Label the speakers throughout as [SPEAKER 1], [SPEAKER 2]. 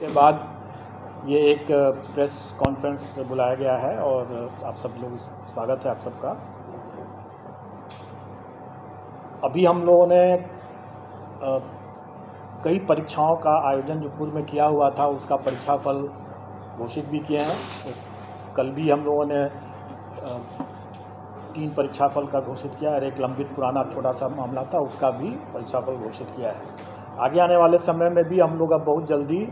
[SPEAKER 1] के बाद ये एक प्रेस कॉन्फ्रेंस बुलाया गया है और आप सब लोग स्वागत है आप सबका। अभी हम लोगों ने कई परीक्षाओं का आयोजन जो पूर्व में किया हुआ था उसका परीक्षाफल घोषित भी किए हैं। कल भी हम लोगों ने 3 परीक्षाफल का घोषित किया और एक लंबित पुराना छोटा सा मामला था उसका भी परीक्षाफल घोषित किया है। आगे आने वाले समय में भी हम लोग अब बहुत जल्दी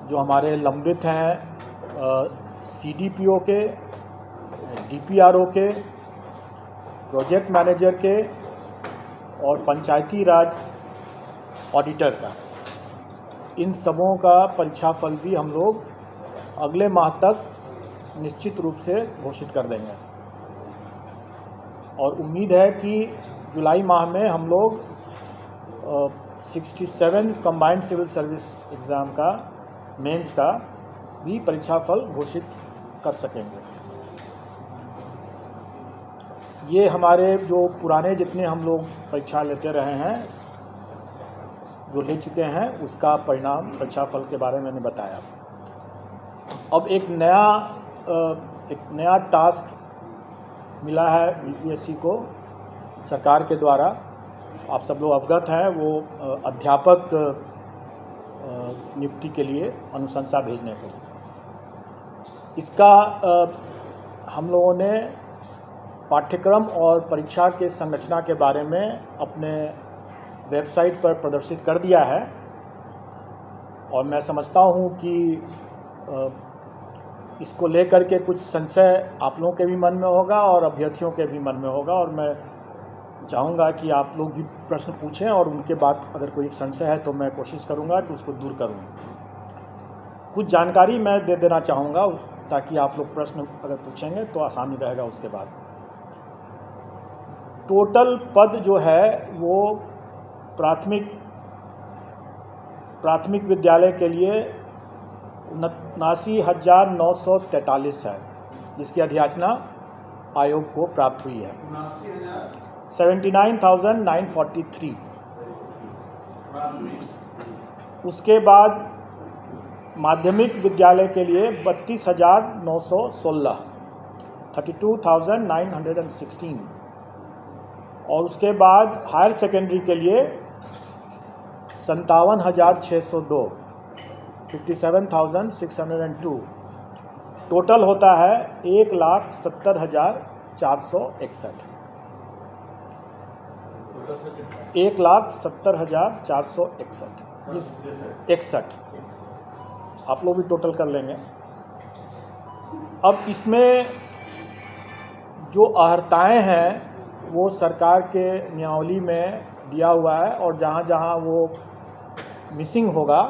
[SPEAKER 1] जो हमारे लंबित हैं CDPO के, DPRO के, प्रोजेक्ट मैनेजर के और पंचायती राज ऑडिटर का, इन सबों का परीक्षाफल भी हम लोग अगले माह तक निश्चित रूप से घोषित कर देंगे। और उम्मीद है कि जुलाई माह में हम लोग 67 कंबाइंड सिविल सर्विस एग्ज़ाम का, मेंस का भी परीक्षाफल घोषित कर सकेंगे। ये हमारे जो पुराने जितने हम लोग परीक्षा लेते रहे हैं, जो ले चुके हैं, उसका परिणाम परीक्षाफल के बारे में मैंने बताया। अब एक नया टास्क मिला है UPSC को सरकार के द्वारा। आप सब लोग अवगत हैं, वो अध्यापक नियुक्ति के लिए अनुशंसा भेजने को। इसका हम लोगों ने पाठ्यक्रम और परीक्षा के संरचना के बारे में अपने वेबसाइट पर प्रदर्शित कर दिया है और मैं समझता हूँ कि इसको लेकर के कुछ संशय आप लोगों के भी मन में होगा और अभ्यर्थियों के भी मन में होगा और मैं चाहूँगा कि आप लोग भी प्रश्न पूछें और उनके बाद अगर कोई संशय है तो मैं कोशिश करूँगा कि उसको दूर करूँ। कुछ जानकारी मैं दे देना चाहूँगा ताकि आप लोग प्रश्न अगर पूछेंगे तो आसानी रहेगा। उसके बाद टोटल पद जो है वो प्राथमिक विद्यालय के लिए 79,943 है, जिसकी अधियाचना आयोग को प्राप्त हुई है। 79,943। उसके बाद माध्यमिक विद्यालय के लिए 32,916, 32,916। और उसके बाद हायर सेकेंडरी के लिए 57,602, 57,602। टोटल होता है 1,70,461, 1,70,461। आप लोग भी टोटल कर लेंगे। अब इसमें जो अर्हताएँ हैं वो सरकार के नियमावली में दिया हुआ है और जहाँ जहाँ वो मिसिंग होगा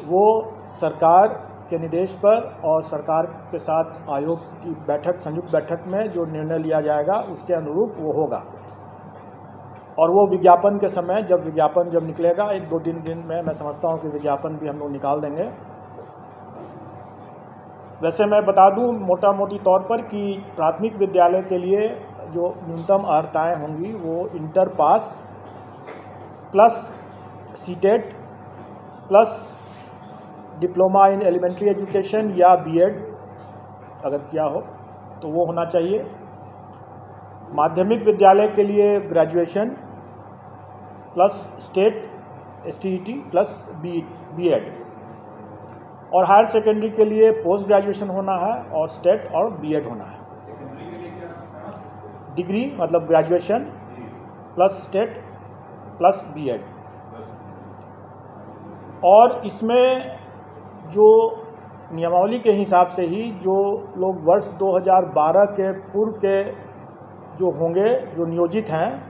[SPEAKER 1] वो सरकार के निर्देश पर और सरकार के साथ आयोग की बैठक, संयुक्त बैठक में जो निर्णय लिया जाएगा उसके अनुरूप वो होगा। और वो विज्ञापन के समय जब निकलेगा 1-2 दिन में मैं समझता हूँ कि विज्ञापन भी हम लोग निकाल देंगे। वैसे मैं बता दूँ मोटा मोटी तौर पर कि प्राथमिक विद्यालय के लिए जो न्यूनतम अर्हताएँ होंगी वो inter pass plus CTET plus diploma in elementary education या BEd अगर किया हो तो वो होना चाहिए। माध्यमिक विद्यालय के लिए graduation plus state STET plus BEd और हायर सेकेंडरी के लिए पोस्ट ग्रेजुएशन होना है और स्टेट और BEd होना है। डिग्री मतलब graduation plus state plus BEd। और इसमें जो नियमावली के हिसाब से ही जो लोग वर्ष 2012 के पूर्व के जो होंगे, जो नियोजित हैं,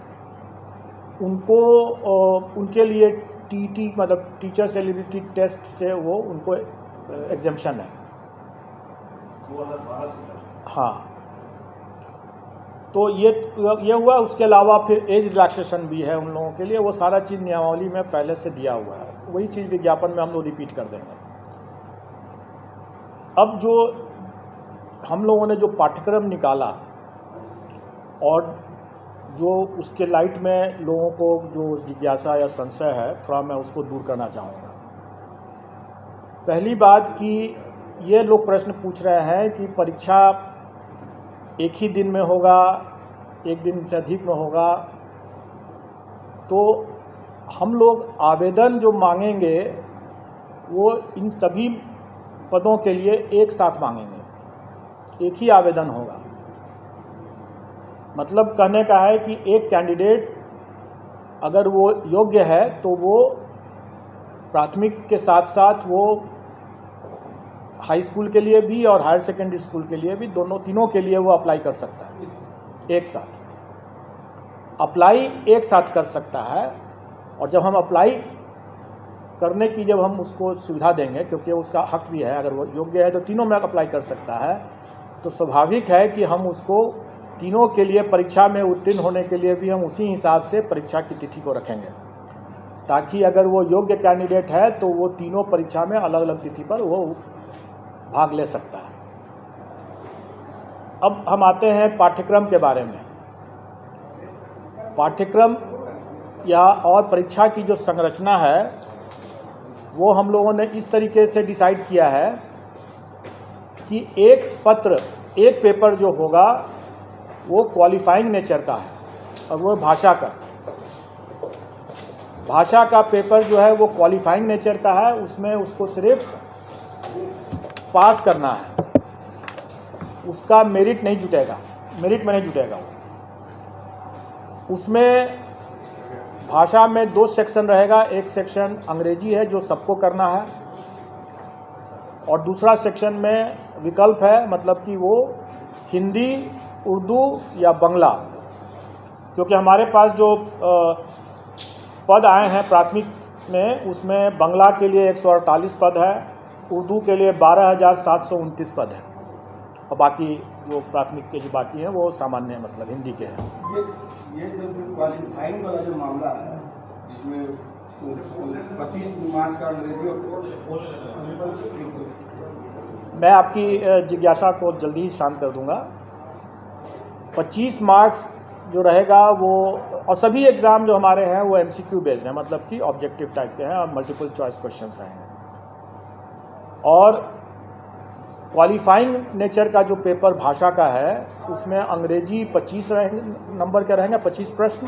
[SPEAKER 1] उनके लिए TET मतलब टीचर्स एलिजिबिलिटी टेस्ट से वो उनको एग्जेम्पशन है।
[SPEAKER 2] 2012 से
[SPEAKER 1] हाँ, तो ये हुआ। उसके अलावा फिर एज रिलैक्सेशन भी है उन लोगों के लिए। वो सारा चीज़ नियमावली में पहले से दिया हुआ है, वही चीज़ विज्ञापन में हम लोग रिपीट कर देंगे। अब जो हम लोगों ने जो पाठ्यक्रम निकाला और जो उसके लाइट में लोगों को जो जिज्ञासा या संशय है, थोड़ा मैं उसको दूर करना चाहूँगा। पहली बात कि ये लोग प्रश्न पूछ रहे हैं कि परीक्षा एक ही दिन में होगा, एक दिन से अधिक में होगा, तो हम लोग आवेदन जो मांगेंगे वो इन सभी पदों के लिए एक साथ मांगेंगे, एक ही आवेदन होगा। मतलब कहने का है कि एक कैंडिडेट अगर वो योग्य है तो वो प्राथमिक के साथ साथ वो हाई स्कूल के लिए भी और हायर सेकेंडरी स्कूल के लिए भी, तीनों के लिए वो अप्लाई कर सकता है। एक साथ अप्लाई एक साथ कर सकता है। और जब हम अप्लाई करने की जब हम उसको सुविधा देंगे, क्योंकि उसका हक भी है, अगर वो योग्य है तो तीनों में अप्लाई कर सकता है, तो स्वाभाविक है कि हम उसको तीनों के लिए परीक्षा में उत्तीर्ण होने के लिए भी हम उसी हिसाब से परीक्षा की तिथि को रखेंगे, ताकि अगर वो योग्य कैंडिडेट है तो वो तीनों परीक्षा में अलग अलग तिथि पर वो भाग ले सकता है। अब हम आते हैं पाठ्यक्रम के बारे में। पाठ्यक्रम या और परीक्षा की जो संरचना है वो हम लोगों ने इस तरीके से डिसाइड किया है कि एक पेपर जो होगा वो क्वालिफाइंग नेचर का है और वो भाषा का पेपर जो है वो क्वालिफाइंग नेचर का है। उसमें उसको सिर्फ पास करना है, उसका मेरिट में नहीं जुटेगा। उसमें भाषा में 2 सेक्शन रहेगा। एक सेक्शन अंग्रेजी है जो सबको करना है, और दूसरा सेक्शन में विकल्प है, मतलब कि वो हिंदी, उर्दू या बांग्ला। क्योंकि हमारे पास जो पद आए हैं प्राथमिक में, उसमें बांग्ला के लिए 148 पद है, उर्दू के लिए 12,729 पद है, और बाकी जो प्राथमिक के जो बाकी हैं वो सामान्य मतलब हिंदी के हैं।
[SPEAKER 2] ये जो क्वालिफाइंग वाला जो मामला है, जिसमें 25 मार्क्स का अंग्रेजी,
[SPEAKER 1] मैं आपकी जिज्ञासा को जल्दी ही शांत कर दूंगा। 25 मार्क्स जो रहेगा वो, और सभी एग्ज़ाम जो हमारे हैं वो MCQ बेस्ड हैं, मतलब कि ऑब्जेक्टिव टाइप के हैं और मल्टीपल चॉइस क्वेश्चंस रहेंगे। और क्वालिफाइंग नेचर का जो पेपर भाषा का है उसमें अंग्रेजी 25 नंबर के रहेंगे, 25 प्रश्न,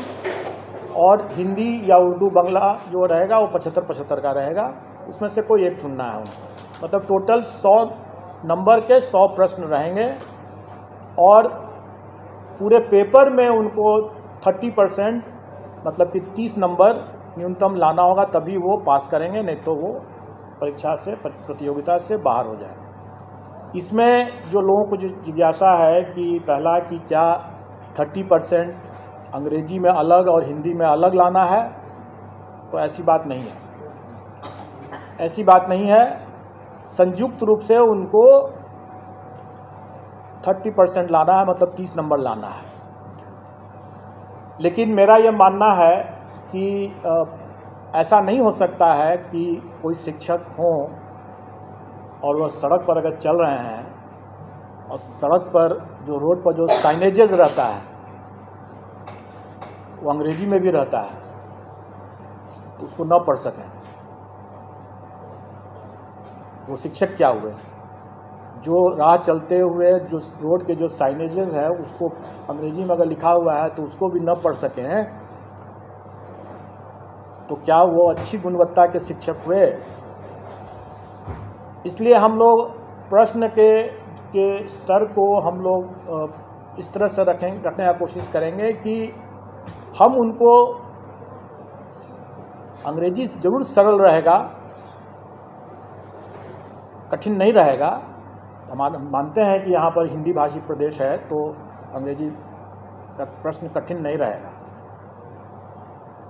[SPEAKER 1] और हिंदी या उर्दू बांग्ला जो रहेगा वो 75-75 का रहेगा। उसमें से कोई एक चुनना है उनको। मतलब टोटल 100 नंबर के 100 प्रश्न रहेंगे, और पूरे पेपर में उनको 30% मतलब कि 30 नंबर न्यूनतम लाना होगा, तभी वो पास करेंगे, नहीं तो वो परीक्षा से, प्रतियोगिता से बाहर हो जाएंगे। इसमें जो लोगों को जो जिज्ञासा है कि पहला कि क्या 30% अंग्रेजी में अलग और हिंदी में अलग लाना है, तो ऐसी बात नहीं है। संयुक्त रूप से उनको 30% लाना है, मतलब 30 नंबर लाना है। लेकिन मेरा यह मानना है कि ऐसा नहीं हो सकता है कि कोई शिक्षक हों और वह सड़क पर अगर चल रहे हैं और सड़क पर जो रोड पर जो साइनेजेस रहता है वो अंग्रेजी में भी रहता है, तो उसको न पढ़ सकें, वो शिक्षक क्या हुए? जो राह चलते हुए जो रोड के जो साइनेजेस है उसको अंग्रेजी में अगर लिखा हुआ है तो उसको भी न पढ़ सकें, तो क्या वो अच्छी गुणवत्ता के शिक्षक हुए? इसलिए हम लोग प्रश्न के स्तर को हम लोग इस तरह से रखने का कोशिश करेंगे कि हम उनको, अंग्रेजी ज़रूर सरल रहेगा, कठिन नहीं रहेगा। हम मानते हैं कि यहाँ पर हिंदी भाषी प्रदेश है तो अंग्रेजी का प्रश्न कठिन नहीं रहेगा,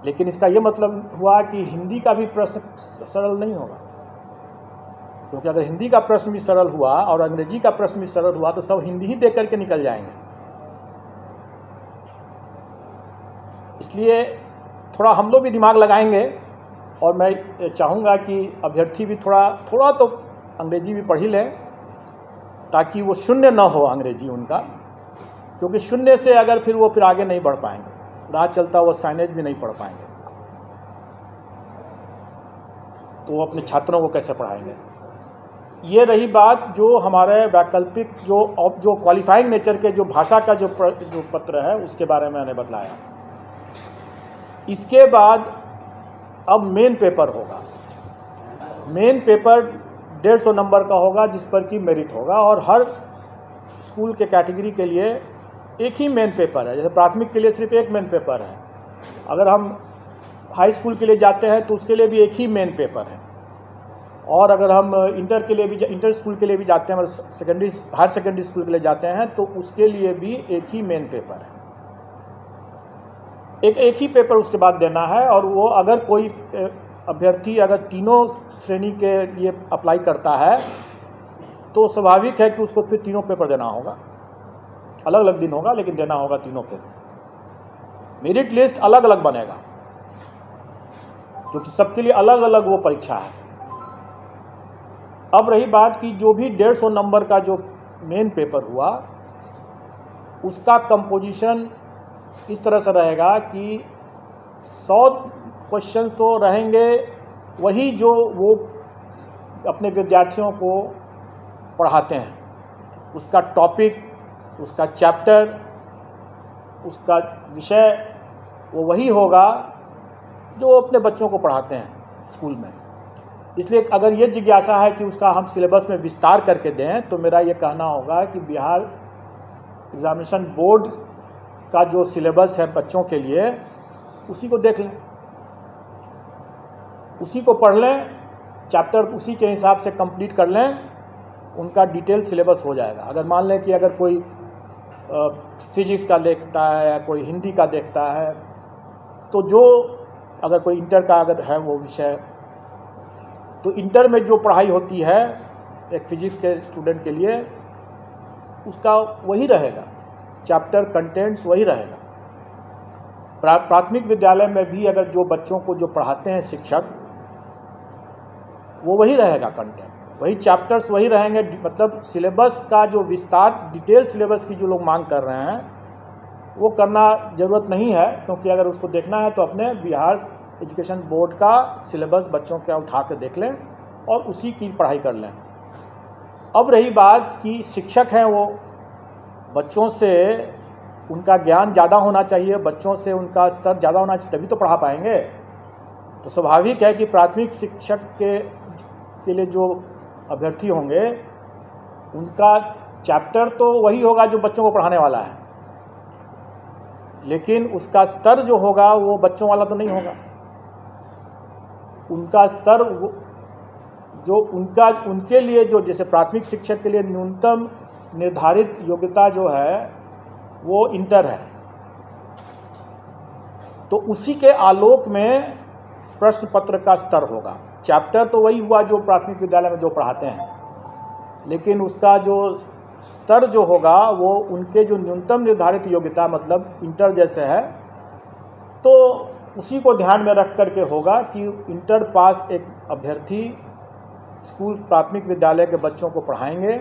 [SPEAKER 1] लेकिन इसका ये मतलब हुआ कि हिंदी का भी प्रश्न सरल नहीं होगा। क्योंकि अगर हिंदी का प्रश्न भी सरल हुआ और अंग्रेजी का प्रश्न भी सरल हुआ तो सब हिंदी ही देकर के निकल जाएंगे। इसलिए थोड़ा हम लोग भी दिमाग लगाएंगे, और मैं चाहूँगा कि अभ्यर्थी भी थोड़ा तो अंग्रेजी भी पढ़ ही लें, ताकि वो शून्य न हो अंग्रेजी उनका, क्योंकि शून्य से अगर फिर वो आगे नहीं बढ़ पाएंगे, राह चलता वो साइनेज भी नहीं पढ़ पाएंगे, तो वो अपने छात्रों को कैसे पढ़ाएंगे। ये रही बात जो हमारे वैकल्पिक जो क्वालिफाइंग नेचर के जो भाषा का जो पत्र है उसके बारे में मैंने बतलाया। इसके बाद अब मेन पेपर होगा। मेन पेपर 150 नंबर का होगा जिस पर कि मेरिट होगा, और हर स्कूल के कैटेगरी के लिए एक ही मेन पेपर है। जैसे प्राथमिक के लिए सिर्फ एक मेन पेपर है, अगर हम हाई स्कूल के लिए जाते हैं तो उसके लिए भी एक ही मेन पेपर है, और अगर हम इंटर के लिए भी इंटर स्कूल के लिए भी जाते हैं, मतलब हायर सेकेंडरी स्कूल के लिए जाते हैं तो उसके लिए भी एक ही मेन पेपर है। एक ही पेपर उसके बाद देना है, और वो अगर कोई अभ्यर्थी अगर तीनों श्रेणी के लिए अप्लाई करता है तो स्वाभाविक है कि उसको फिर तीनों पेपर देना होगा। अलग अलग दिन होगा लेकिन देना होगा तीनों के। मेरिट लिस्ट अलग अलग बनेगा क्योंकि सबके लिए अलग अलग वो परीक्षा है। अब रही बात कि जो भी 150 नंबर का जो मेन पेपर हुआ उसका कंपोजिशन इस तरह से रहेगा कि 100 क्वेश्चंस तो रहेंगे वही जो वो अपने विद्यार्थियों को पढ़ाते हैं, उसका टॉपिक, उसका चैप्टर, उसका विषय वो वही होगा जो अपने बच्चों को पढ़ाते हैं स्कूल में। इसलिए अगर ये जिज्ञासा है कि उसका हम सिलेबस में विस्तार करके दें तो मेरा ये कहना होगा कि बिहार एग्जामिनेशन बोर्ड का जो सिलेबस है बच्चों के लिए उसी को देख लें, उसी को पढ़ लें, चैप्टर उसी के हिसाब से कंप्लीट कर लें, उनका डिटेल सिलेबस हो जाएगा। अगर मान लें कि अगर कोई फिजिक्स का देखता है या कोई हिंदी का देखता है तो जो अगर कोई इंटर का अगर है वो विषय तो इंटर में जो पढ़ाई होती है एक फिजिक्स के स्टूडेंट के लिए उसका वही रहेगा, चैप्टर कंटेंट्स वही रहेगा। प्राथमिक विद्यालय में भी अगर जो बच्चों को जो पढ़ाते हैं शिक्षक वो वही रहेगा, कंटेंट वही, चैप्टर्स वही रहेंगे। मतलब सिलेबस का जो विस्तार, डिटेल सिलेबस की जो लोग मांग कर रहे हैं वो करना ज़रूरत नहीं है, क्योंकि अगर उसको देखना है तो अपने बिहार एजुकेशन बोर्ड का सिलेबस बच्चों का उठा के देख लें और उसी की पढ़ाई कर लें। अब रही बात कि शिक्षक हैं वो बच्चों से उनका ज्ञान ज़्यादा होना चाहिए, बच्चों से उनका स्तर ज़्यादा होना चाहिए, तभी तो पढ़ा पाएंगे। तो स्वाभाविक है कि प्राथमिक शिक्षक के लिए जो अभ्यर्थी होंगे उनका चैप्टर तो वही होगा जो बच्चों को पढ़ाने वाला है, लेकिन उसका स्तर जो होगा वो बच्चों वाला तो नहीं होगा। उनका स्तर जो उनके लिए जो जैसे प्राथमिक शिक्षक के लिए न्यूनतम निर्धारित योग्यता जो है वो इंटर है, तो उसी के आलोक में प्रश्न पत्र का स्तर होगा। चैप्टर तो वही हुआ जो प्राथमिक विद्यालय में जो पढ़ाते हैं, लेकिन उसका जो स्तर जो होगा वो उनके जो न्यूनतम निर्धारित योग्यता मतलब इंटर जैसे है, तो उसी को ध्यान में रख करके होगा कि इंटर पास एक अभ्यर्थी स्कूल प्राथमिक विद्यालय के बच्चों को पढ़ाएंगे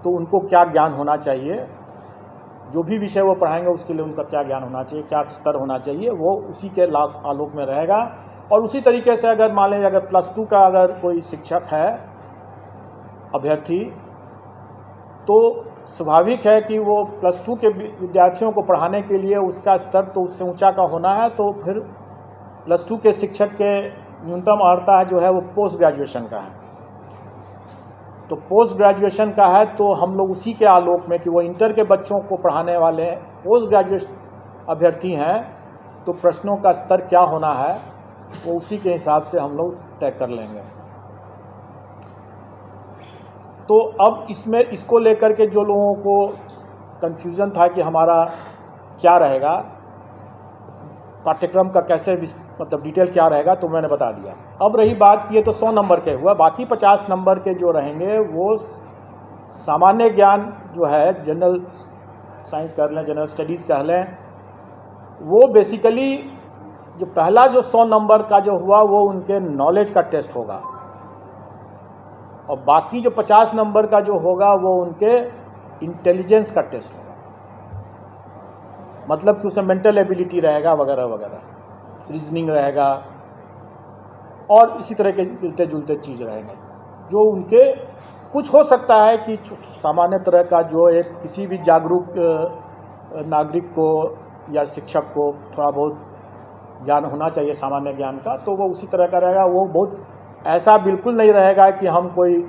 [SPEAKER 1] तो उनको क्या ज्ञान होना चाहिए, जो भी विषय वो पढ़ाएंगे उसके लिए उनका क्या ज्ञान होना चाहिए, क्या स्तर होना चाहिए, वो उसी के आलोक में रहेगा। और उसी तरीके से अगर मान लें अगर +2 का अगर कोई शिक्षक है अभ्यर्थी, तो स्वाभाविक है कि वो +2 के विद्यार्थियों को पढ़ाने के लिए उसका स्तर तो उससे ऊंचा का होना है, तो फिर +2 के शिक्षक के न्यूनतम अर्हता जो है वो पोस्ट ग्रेजुएशन का है। तो पोस्ट ग्रेजुएशन का है तो हम लोग उसी के आलोक में कि वो इंटर के बच्चों को पढ़ाने वाले पोस्ट ग्रेजुएट अभ्यर्थी हैं तो प्रश्नों का स्तर क्या होना है वो उसी के हिसाब से हम लोग तय कर लेंगे। तो अब इसमें इसको लेकर के जो लोगों को कन्फ्यूज़न था कि हमारा क्या रहेगा, पाठ्यक्रम का कैसे मतलब डिटेल क्या रहेगा, तो मैंने बता दिया। अब रही बात कि ये तो 100 नंबर के हुआ, बाकी 50 नंबर के जो रहेंगे वो सामान्य ज्ञान जो है, जनरल साइंस कह लें, जनरल स्टडीज़ कह लें, वो बेसिकली जो पहला जो 100 नंबर का जो हुआ वो उनके नॉलेज का टेस्ट होगा, और बाकी जो 50 नंबर का जो होगा वो उनके इंटेलिजेंस का टेस्ट होगा। मतलब कि उसमें मेंटल एबिलिटी रहेगा वगैरह वगैरह, रीजनिंग रहेगा और इसी तरह के मिलते जुलते चीज़ रहेंगे। जो उनके कुछ हो सकता है कि सामान्य तरह का जो एक किसी भी जागरूक नागरिक को या शिक्षक को थोड़ा बहुत ज्ञान होना चाहिए सामान्य ज्ञान का, तो वो उसी तरह का रहेगा। वो बहुत ऐसा बिल्कुल नहीं रहेगा कि हम कोई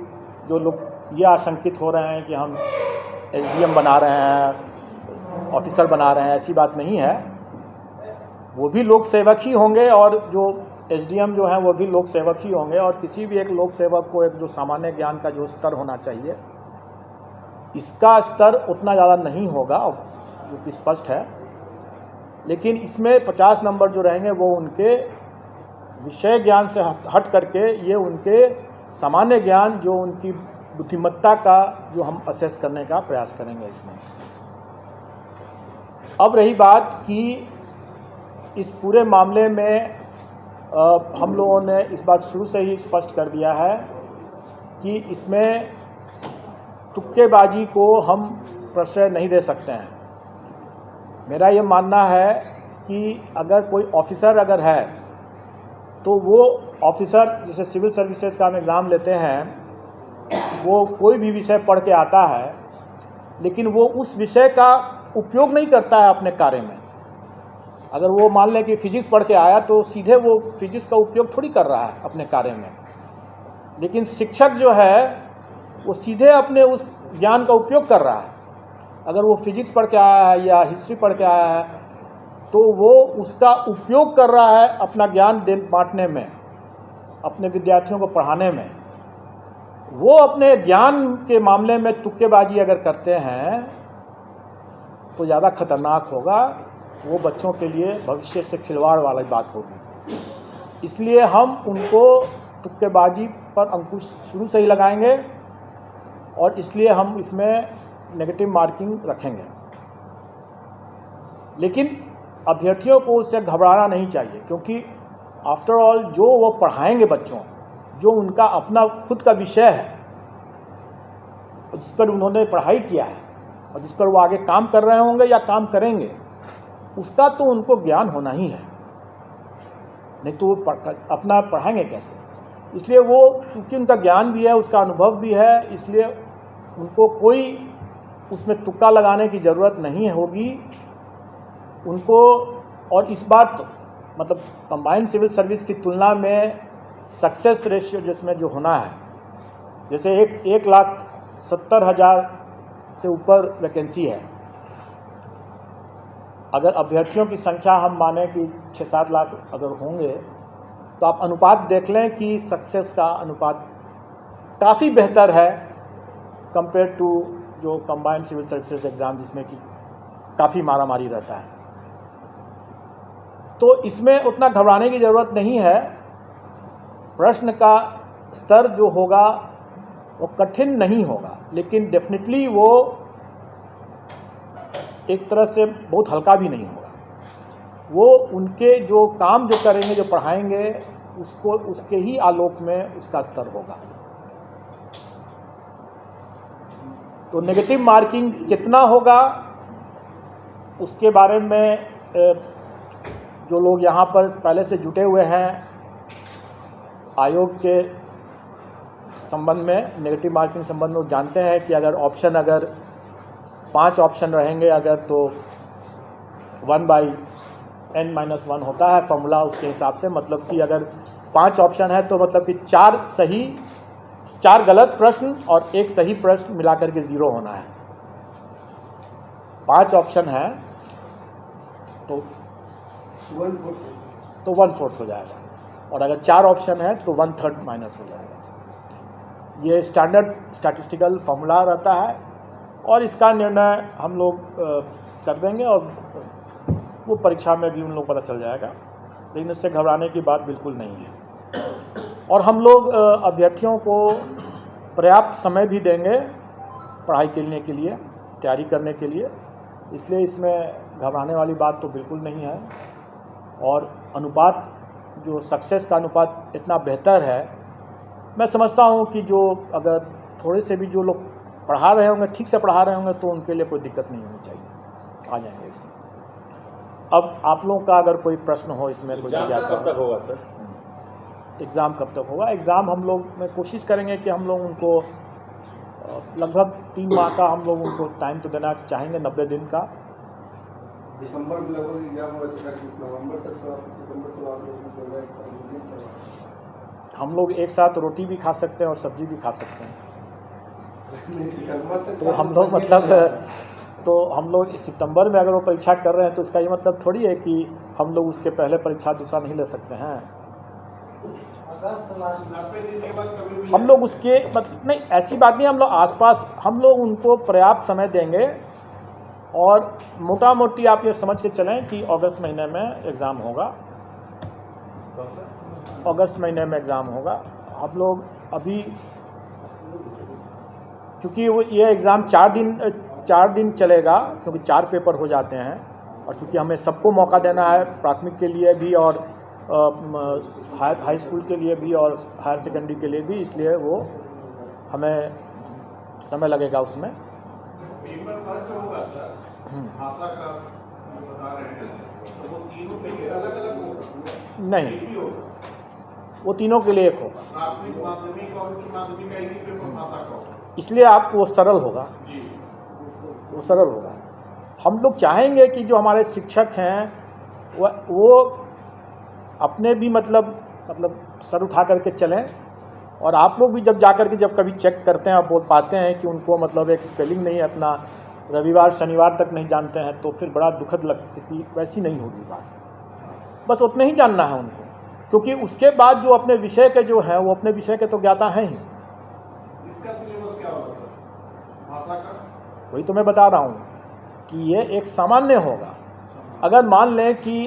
[SPEAKER 1] जो लोग ये आशंकित हो रहे हैं कि हम एसडीएम बना रहे हैं, ऑफिसर बना रहे हैं, ऐसी बात नहीं है। वो भी लोक सेवक ही होंगे और जो एसडीएम जो हैं वो भी लोक सेवक ही होंगे। और किसी भी एक लोक सेवक को एक जो सामान्य ज्ञान का जो स्तर होना चाहिए, इसका स्तर उतना ज़्यादा नहीं होगा, जो कि स्पष्ट है। लेकिन इसमें 50 नंबर जो रहेंगे वो उनके विषय ज्ञान से हट करके ये उनके सामान्य ज्ञान, जो उनकी बुद्धिमत्ता का जो हम असेस करने का प्रयास करेंगे इसमें। अब रही बात कि इस पूरे मामले में हम लोगों ने इस बात शुरू से ही स्पष्ट कर दिया है कि इसमें तुक्केबाजी को हम प्रश्रय नहीं दे सकते हैं। मेरा ये मानना है कि अगर कोई ऑफिसर अगर है तो वो ऑफिसर, जैसे सिविल सर्विसेज का हम एग्ज़ाम लेते हैं, वो कोई भी विषय पढ़ के आता है, लेकिन वो उस विषय का उपयोग नहीं करता है अपने कार्य में। अगर वो मान लें कि फिजिक्स पढ़ के आया तो सीधे वो फिजिक्स का उपयोग थोड़ी कर रहा है अपने कार्य में। लेकिन शिक्षक जो है वो सीधे अपने उस ज्ञान का उपयोग कर रहा है। अगर वो फिजिक्स पढ़ के आया है या हिस्ट्री पढ़ के आया है तो वो उसका उपयोग कर रहा है अपना ज्ञान बांटने में, अपने विद्यार्थियों को पढ़ाने में। वो अपने ज्ञान के मामले में तुक्केबाजी अगर करते हैं तो ज़्यादा खतरनाक होगा। वो बच्चों के लिए भविष्य से खिलवाड़ वाली बात होगी। इसलिए हम उनको तुक्केबाजी पर अंकुश शुरू से ही लगाएंगे और इसलिए हम इसमें नेगेटिव मार्किंग रखेंगे। लेकिन अभ्यर्थियों को उससे घबराना नहीं चाहिए, क्योंकि आफ्टर ऑल जो वो पढ़ाएंगे बच्चों, जो उनका अपना खुद का विषय है, जिस पर उन्होंने पढ़ाई किया है और जिस पर वो आगे काम कर रहे होंगे या काम करेंगे, उसका तो उनको ज्ञान होना ही है, नहीं तो वो अपना पढ़ाएंगे कैसे। इसलिए वो चूँकि उनका ज्ञान भी है, उसका अनुभव भी है, इसलिए उनको कोई उसमें तुक्का लगाने की ज़रूरत नहीं होगी उनको। और इस बार तो मतलब कंबाइंड सिविल सर्विस की तुलना में सक्सेस रेशियो जिसमें जो होना है, जैसे 1,70,000 से ऊपर वैकेंसी है। अगर अभ्यर्थियों की संख्या हम माने कि 6-7 लाख अगर होंगे तो आप अनुपात देख लें कि सक्सेस का अनुपात काफ़ी बेहतर है कंपेयर टू जो कंबाइंड सिविल सर्विसेज एग्ज़ाम, जिसमें कि काफ़ी मारामारी रहता है। तो इसमें उतना घबराने की ज़रूरत नहीं है। प्रश्न का स्तर जो होगा वो कठिन नहीं होगा, लेकिन डेफिनेटली वो एक तरह से बहुत हल्का भी नहीं होगा। वो उनके जो काम जो करेंगे, जो पढ़ाएंगे, उसको उसके ही आलोक में उसका स्तर होगा। तो नेगेटिव मार्किंग कितना होगा उसके बारे में जो लोग यहाँ पर पहले से जुटे हुए हैं आयोग के संबंध में, नेगेटिव मार्किंग संबंध में, जानते हैं कि अगर 5 ऑप्शन रहेंगे अगर, तो 1/n-1 होता है फॉर्मूला उसके हिसाब से। मतलब कि अगर 5 ऑप्शन है तो मतलब कि 4 गलत प्रश्न और 1 सही प्रश्न मिलाकर के 0 होना है। 5 ऑप्शन है तो 1/4 हो जाएगा, और अगर 4 ऑप्शन है तो 1/3 माइनस हो जाएगा। ये स्टैंडर्ड स्टैटिस्टिकल फॉर्मूला रहता है और इसका निर्णय हम लोग कर देंगे और वो परीक्षा में भी उन लोग पता चल जाएगा। लेकिन उससे घबराने की बात बिल्कुल नहीं है। और हम लोग अभ्यर्थियों को पर्याप्त समय भी देंगे पढ़ाई करने के लिए, तैयारी करने के लिए। इसलिए इसमें घबराने वाली बात तो बिल्कुल नहीं है। और अनुपात, जो सक्सेस का अनुपात इतना बेहतर है, मैं समझता हूँ कि जो अगर थोड़े से भी जो लोग पढ़ा रहे होंगे, ठीक से पढ़ा रहे होंगे, तो उनके लिए कोई दिक्कत नहीं होनी चाहिए, आ जाएंगे इसमें। अब आप लोगों का अगर कोई प्रश्न हो इसमें, कोई जिज्ञासा
[SPEAKER 3] कब तक होगा सर?
[SPEAKER 1] एग्ज़ाम कब तक होगा। एग्ज़ाम हम लोग में कोशिश करेंगे कि हम लोग उनको लगभग 3 माह का हम लोग उनको टाइम तो देना चाहेंगे, 90 दिन का।
[SPEAKER 2] दिसंबर में लगभग एग्जाम होगा, नवंबर तक तो सितंबर तो आप लोग
[SPEAKER 1] हम लोग एक साथ रोटी भी खा सकते हैं और सब्जी भी खा सकते हैं। तो हम लोग सितंबर में अगर वो परीक्षा कर रहे हैं तो इसका ये मतलब थोड़ी है कि हम लोग उसके पहले परीक्षा दूसरा नहीं ले सकते हैं। हम लोग उसके मतलब नहीं, ऐसी बात नहीं, हम लोग आसपास हम लोग उनको पर्याप्त समय देंगे। और मोटा मोटी आप ये समझ के चलें कि अगस्त महीने में एग्ज़ाम होगा। अगस्त महीने में एग्ज़ाम होगा। हम लोग अभी क्योंकि वो ये एग्ज़ाम 4 दिन चलेगा, क्योंकि 4 पेपर हो जाते हैं, और चूँकि हमें सबको मौका देना है, प्राथमिक के लिए भी और हाई स्कूल के लिए भी और हायर सेकेंडरी के लिए भी, इसलिए वो हमें समय लगेगा उसमें। नहीं, वो तीनों के लिए एक होगा, इसलिए आपको वो सरल होगा, वो सरल होगा। हम लोग चाहेंगे कि जो हमारे शिक्षक हैं वो अपने भी मतलब सर उठा करके चलें, और आप लोग भी जब जाकर के जब कभी चेक करते हैं और बोल पाते हैं कि उनको मतलब एक स्पेलिंग नहीं अपना रविवार शनिवार तक नहीं जानते हैं, तो फिर बड़ा दुखद स्थिति वैसी नहीं होगी बात। बस उतना ही जानना है उनको, क्योंकि उसके बाद जो अपने विषय के जो हैं वो अपने विषय के तो ज्ञाता हैं ही।
[SPEAKER 2] इसका सिलेबस क्या होगा सर, भाषा का?
[SPEAKER 1] वही तो मैं बता रहा हूँ कि ये एक सामान्य होगा। अगर मान लें कि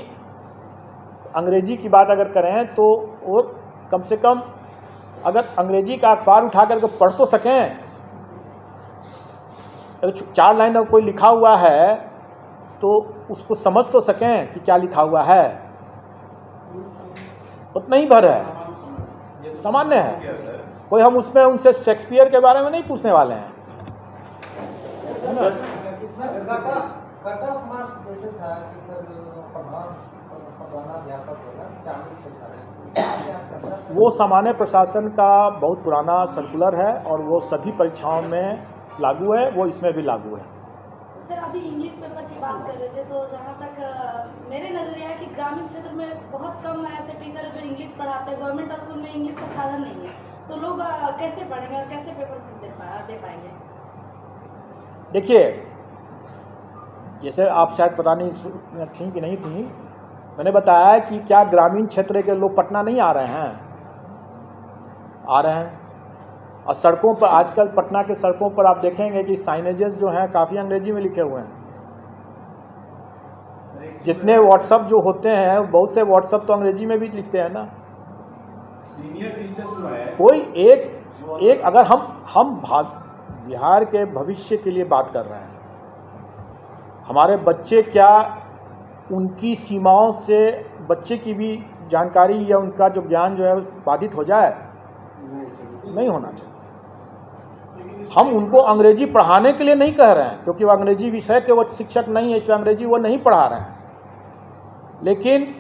[SPEAKER 1] अंग्रेजी की बात अगर करें तो वो कम से कम अगर अंग्रेजी का अखबार उठा करके पढ़ तो सकें, अगर 4 लाइन कोई लिखा हुआ है तो उसको समझ तो सकें कि क्या लिखा हुआ है, उतना ही भर है, सामान्य है। कोई हम उसमें उनसे शेक्सपियर के बारे में नहीं पूछने वाले हैं। वो सामान्य प्रशासन का बहुत पुराना सर्कुलर है और वो सभी परीक्षाओं में लागू है, वो इसमें भी लागू है।
[SPEAKER 3] सर अभी इंग्लिश पेपर की बात कर रहे थे, तो जहाँ तक मेरे नज़रिया है कि ग्रामीण क्षेत्र में बहुत कम ऐसे टीचर हैं जो इंग्लिश पढ़ाते हैं। गवर्नमेंट स्कूल में इंग्लिश का साधन नहीं है, तो लोग कैसे पढ़ेंगे और कैसे पेपर दे पाएंगे?
[SPEAKER 1] देखिए, जैसे आप शायद पता नहीं थी कि नहीं थी, मैंने बताया कि क्या ग्रामीण क्षेत्र के लोग पटना नहीं आ रहे हैं, आ रहे हैं। और सड़कों पर आजकल पटना के सड़कों पर आप देखेंगे कि साइनेजेस जो हैं काफ़ी अंग्रेजी में लिखे हुए हैं। जितने व्हाट्सअप जो होते हैं, बहुत से व्हाट्सअप तो अंग्रेजी में भी लिखते हैं ना।
[SPEAKER 2] सीनियर टीचर्स जो है
[SPEAKER 1] कोई एक अगर हम बिहार के भविष्य के लिए बात कर रहे हैं, हमारे बच्चे क्या उनकी सीमाओं से बच्चे की भी जानकारी या उनका जो ज्ञान जो है बाधित हो जाए, नहीं होना चाहिए। हम उनको अंग्रेजी पढ़ाने के लिए नहीं कह रहे हैं, क्योंकि वो अंग्रेजी विषय के वो शिक्षक नहीं है, इसलिए अंग्रेजी वो नहीं पढ़ा रहे हैं। लेकिन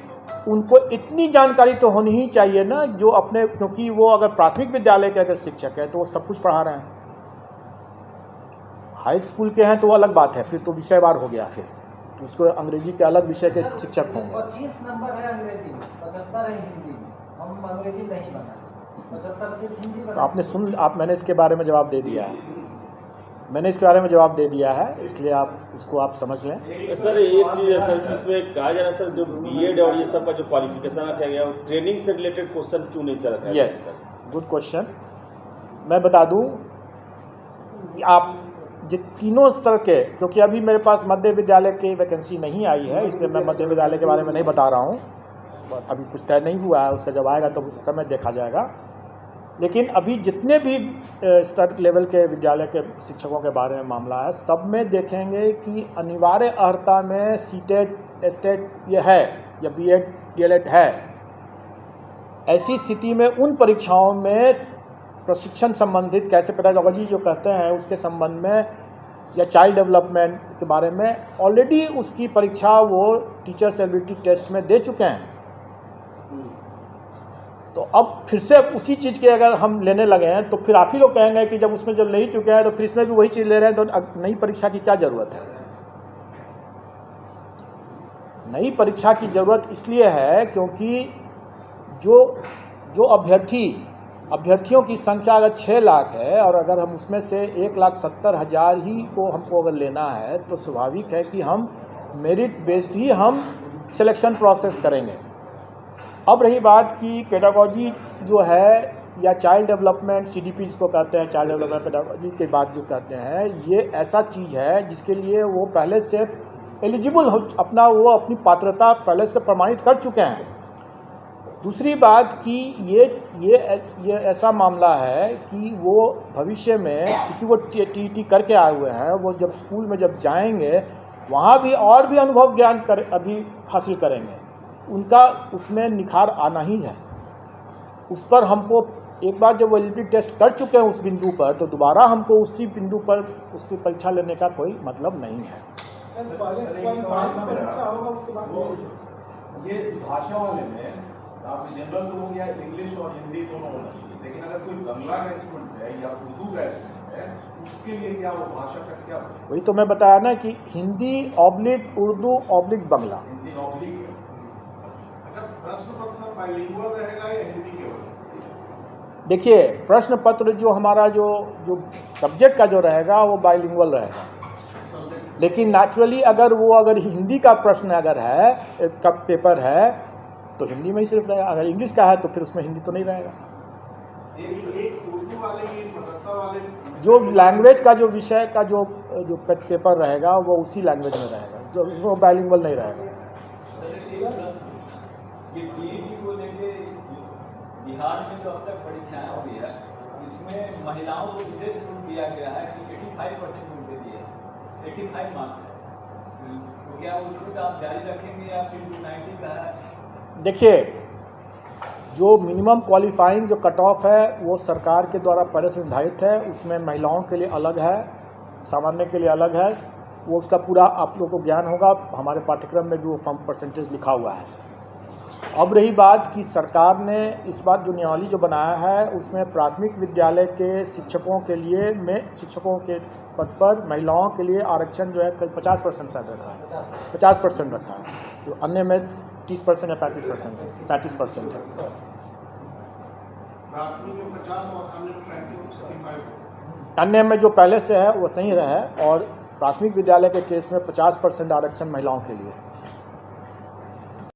[SPEAKER 1] उनको इतनी जानकारी तो होनी ही चाहिए ना, जो अपने, क्योंकि वो अगर प्राथमिक विद्यालय के अगर शिक्षक है तो वो सब कुछ पढ़ा रहे हैं। हाई स्कूल के हैं तो वो अलग बात है, फिर तो विषयवार हो गया, फिर उसको अंग्रेजी के अलग विषय के शिक्षक होंगे।
[SPEAKER 4] 25 नंबर है अंग्रेजी में, 75 है हिंदी में। हम अंग्रेजी नहीं बना, 75 सिर्फ हिंदी बना।
[SPEAKER 1] तो आपने मैंने इसके बारे में जवाब दे दिया है, मैंने इसके बारे में जवाब दे दिया है, इसलिए आप उसको आप समझ लें।
[SPEAKER 5] सर एक चीज़ है सर, इसमें कहा जा रहा है सर, जो बीएड और ये सब का जो क्वालिफिकेशन रखा गया, ट्रेनिंग से रिलेटेड क्वेश्चन क्यों नहीं सर रखा?
[SPEAKER 1] Yes, good question. मैं बता दूं, आप तीनों स्तर के, क्योंकि अभी मेरे पास मध्य विद्यालय की वैकेंसी नहीं आई है, इसलिए मैं मध्य विद्यालय के बारे में नहीं बता रहा हूँ, अभी कुछ तय नहीं हुआ है, उसका जब आएगा तो उस समय देखा जाएगा। लेकिन अभी जितने भी स्तर लेवल के विद्यालय के शिक्षकों के बारे में मामला है, सब में देखेंगे कि अनिवार्य अर्हता में सीटेट, एस्टेट ये है या बीएड डीएलएड है। ऐसी स्थिति में उन परीक्षाओं में प्रशिक्षण संबंधित कैसे पेडागोजी जो कहते हैं उसके संबंध में, या चाइल्ड डेवलपमेंट के बारे में ऑलरेडी उसकी परीक्षा वो टीचर्स एबिलिटी टेस्ट में दे चुके हैं। तो अब फिर से उसी चीज़ के अगर हम लेने लगे हैं तो फिर आप ही लोग कहेंगे कि जब उसमें जब ले ही चुके हैं तो फिर इसमें भी वही चीज़ ले रहे हैं, तो नई परीक्षा की क्या ज़रूरत है? नई परीक्षा की ज़रूरत इसलिए है क्योंकि जो अभ्यर्थियों की संख्या अगर 6 लाख है और अगर हम उसमें से 1,70,000 ही को हमको अगर लेना है तो स्वाभाविक है कि हम मेरिट बेस्ड ही हम सिलेक्शन प्रोसेस करेंगे। अब रही बात कि पेडागोजी जो है या चाइल्ड डेवलपमेंट CDP जिसको कहते हैं, चाइल्ड डेवलपमेंट पेडागोजी के बात जो कहते हैं, ये ऐसा चीज़ है जिसके लिए वो पहले से एलिजिबल हो, अपनी पात्रता पहले से प्रमाणित कर चुके हैं। दूसरी बात कि ये ऐसा मामला है कि वो भविष्य में, क्योंकि वो TET करके आए हुए हैं, वो जब स्कूल में जब जाएंगे वहाँ भी और भी अनुभव ज्ञान अभी हासिल करेंगे, उनका उसमें निखार आना ही है। उस पर हमको एक बार जब वो एलिजिबिलिटी टेस्ट कर चुके हैं उस बिंदु पर, तो दोबारा हमको उसी बिंदु पर उसकी परीक्षा लेने का कोई मतलब नहीं है।
[SPEAKER 6] ये भाषा वाले में आप जनरल तो हो गया, इंग्लिश और हिंदी दोनों होना चाहिए, लेकिन अगर कोई बंगला का इंस्ट्रूमेंट है या उर्दू का इंस्ट्रूमेंट है, उसके लिए क्या वो भाषा का क्या?
[SPEAKER 1] वही तो मैं बताया ना कि हिंदी ऑब्लिक उर्दू ऑब्लिक बंगला।
[SPEAKER 6] हिंदी ऑब्लिक अगर प्रश्न पत्र बाइलिंगुअल रहेगा या हिंदी केवल?
[SPEAKER 1] देखिए, प्रश्न पत्र जो हमारा जो सब्जेक्ट का जो रहेगा वो बाइलिंगुअल रहेगा, लेकिन नेचुरली अगर हिंदी का प्रश्न अगर है, का पेपर है, तो हिंदी में ही सिर्फ रहेगा। अगर इंग्लिश का है तो फिर उसमें हिंदी तो नहीं रहेगा।
[SPEAKER 6] एक उर्दू वाले मदरसा वाले
[SPEAKER 1] जो लैंग्वेज का जो विषय का जो पेपर रहेगा वो उसी लैंग्वेज में रहेगा, जो बाइलिंगुअल नहीं रहेगा।
[SPEAKER 7] ये TET को लेके बिहार में जो अब तक परीक्षाएं हुई है, इसमें महिलाओं को विशेष छूट दिया गया है कि 85% उनके दिए, 85 मार्क्स है, तो क्या वो छूट आप जारी रखेंगे या फिर 90 का है?
[SPEAKER 1] देखिए, जो मिनिमम क्वालिफाइंग जो कट ऑफ है वो सरकार के द्वारा पहले से निर्धारित है। उसमें महिलाओं के लिए अलग है, सामान्य के लिए अलग है। वो उसका पूरा आप लोगों को ज्ञान होगा, हमारे पाठ्यक्रम में भी वो फॉर्म परसेंटेज लिखा हुआ है। अब रही बात कि सरकार ने इस बार जो नियमावली जो बनाया है उसमें प्राथमिक विद्यालय के शिक्षकों के लिए शिक्षकों के पद पर महिलाओं के लिए आरक्षण जो है 50% शायद रखा है, 50% रखा है, जो अन्य में 30% या 35% है, 35% है।
[SPEAKER 6] प्राथमिक में 50 और अन्य में 35।
[SPEAKER 1] अन्य में जो पहले से है वो सही रहे, और प्राथमिक विद्यालय के केस में 50% आरक्षण महिलाओं के लिए।